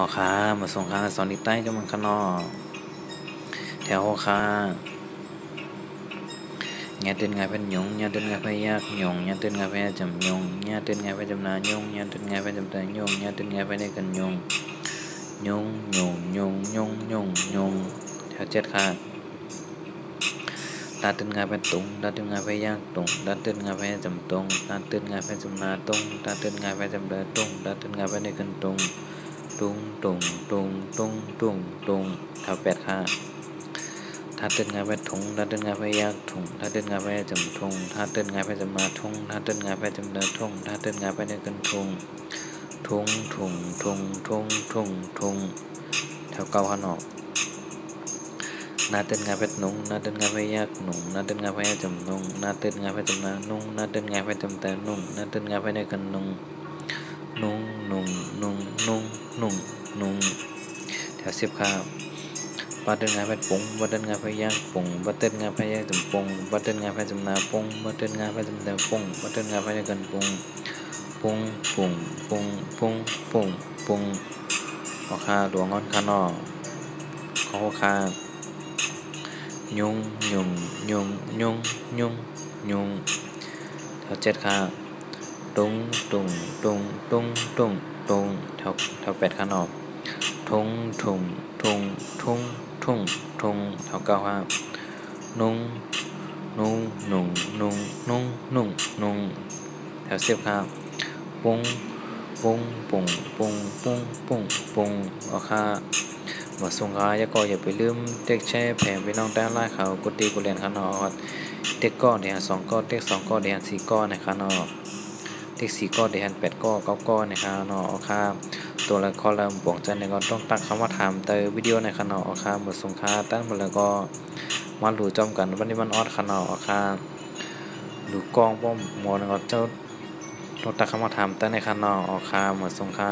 อค้ามาส่งค้าสอนดีใต้ก็มันขนอแถวค้าnhà tên ngày phải nhung nhà tên ngày phải yak nhung nhà tên ngày phải chậm nhung nhà tên ngày phải chậm na nhung nhà tên ngày phải chậm ta nhung nhà tên ngày phải đây cần nhung nhung nhung nhung nhung nhung nhung theo chết khác ta tên ngày phải tung ta tên ngày phải yak tung ta tên ngày phải chậm tung ta tên ngày phải chậm na tung ta tên ngày phải chậm ta tung ta tên ngày phải đây cần tung tung tung tung tung tung tung theo pet khácถ้าเต้นงานไปถุงถ้าเต้นงานไปยากถุงถ้าเต้นงานไปจำถุงถ้าเต้นงานไปจำมาถุงถ้าเต้นงานไปจำเดินถุงถ้าเต้นงานไปในกันถุงถุงถุงถุงถุงถุงถุงแถวเก่าขนอกนาเต้นงานไปนุ่งนาเต้นงานไปยากนุ่งนาเต้นงานไปจำนุ่งนาเต้นงานไปจำนานุ่งนาเต้นงานไปจำแต่นุ่งนาเต้นงานไปในกันนุ่งนุ่งนุ่งนุ่งนุ่งนุ่งนุ่งแถว10ข้าวบัดเดินงานไปปุ่งบัดเดินงานไปย่างปุ่งบัดเดินงานไปย่างจำปุ่งบัดเดินงานไปจำนาปุ่งบัดเดินงานไปจำแต่ปุ่งบัดเดินงานไปในกันปุ่งปุ่งปุ่งปุ่งปุ่งปุ่งปุ่งราคาหลวงงอนคานอเขาคายุงยุงยุงยุงยุงยุงแถว7ค่าตุงตุงตุงตุงตุงตุงแถว8ค่านอทุงทุงทุงทุงทุ่งทุ่งแถว9ค่านุ่งนุ่งนุ่งนุ่งนุ่งนุ่งนุ่งแถว10ค่าปุ้งปุ้งปุ้งปุ้งปุ้งปุ้งปุ้งราคามาส่งค้ายาก็อย่าไปลืมเด็กแช่แผงไปน้องแต้มไล่เขากุฏิกุเรียนขนอเด็กก้อนเดียว2ก้อนเด็ก2ก้อนเดียว4ก้อนนะครับเนาะเด็ก4ก้อนเดียว8ก้อน9ก้อนนะครับเนาะค่ะตัวละครลำบวงจันในก็ต้องตั้งคำว่าถามเตอวิดีโอในขนอค่ะหมดส่งค้าตั้งหมดแล้วก็มาหลู่จอมกันวันนี้มันออดขนอค่ะหลู่กองป้อมหมอในก็เจ้าต้องตั้งคำว่าถามตั้งในขนอค่ะหมดส่งค้า